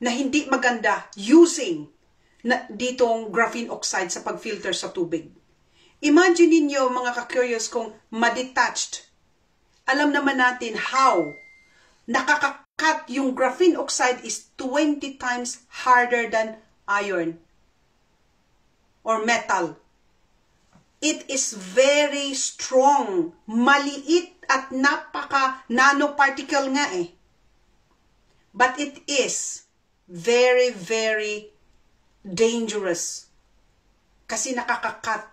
na hindi maganda using ditong graphene oxide sa pag-filter sa tubig. Imagine niyo mga ka-curious kung ma-detached. Alam naman natin how nakakakat yung graphene oxide is 20 times harder than iron or metal. It is very strong, maliit at napaka-nanoparticle nga eh. But it is very, very dangerous. Kasi nakakakat.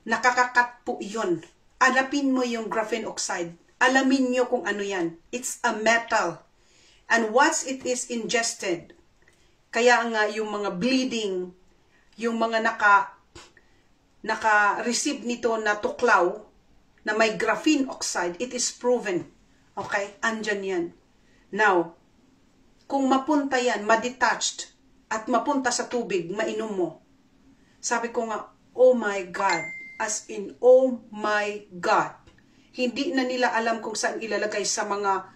Nakakakat po yun. Alapin mo yung graphene oxide. Alamin nyo kung ano yan. It's a metal. And once it is ingested, kaya nga yung mga bleeding, yung mga naka-receive nito na tuklaw, na may graphene oxide, it is proven. Okay? Andyan yan. Now, kung mapunta yan, ma-detached, at mapunta sa tubig, mainom mo. Sabi ko nga, oh my God. As in, oh my God. Hindi na nila alam kung saan ilalagay sa mga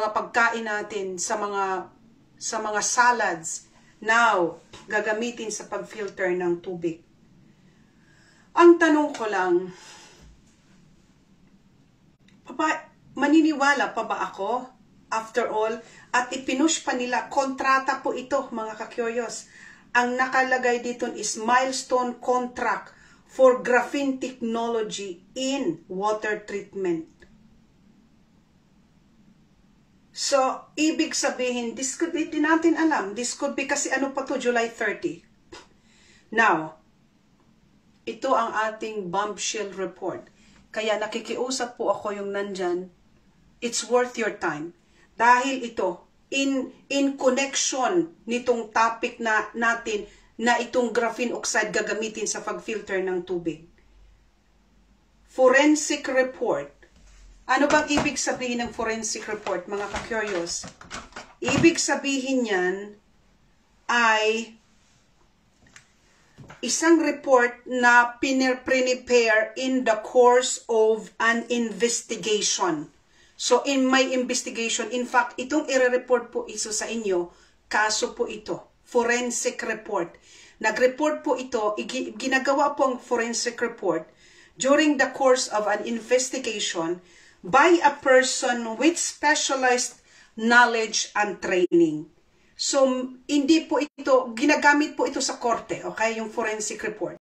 pagkain natin, sa mga salads. Now, gagamitin sa pag-filter ng tubig. Ang tanong ko lang, maniniwala pa ba ako? After all, at ipinush pa nila, kontrata po ito, mga ka-curious. Ang nakalagay dito is milestone contract for graphene technology in water treatment. So, ibig sabihin, this could be, di natin alam, this could be kasi ano pa to, July 30. Now, ito ang ating bombshell report. Kaya nakikiusap po ako yung nandyan, it's worth your time. Dahil ito, in connection nitong topic natin na itong graphene oxide gagamitin sa pag-filter ng tubig. Forensic report. Ano bang ibig sabihin ng forensic report, mga ka-curious? Ibig sabihin yan ay isang report na prepare in the course of an investigation. So, in my investigation, in fact, itong i-report po iso sa inyo, kaso po ito, forensic report. Nag-report po ito, ginagawa po ang forensic report during the course of an investigation by a person with specialized knowledge and training. So, hindi po ito, ginagamit po ito sa korte, okay, yung forensic report.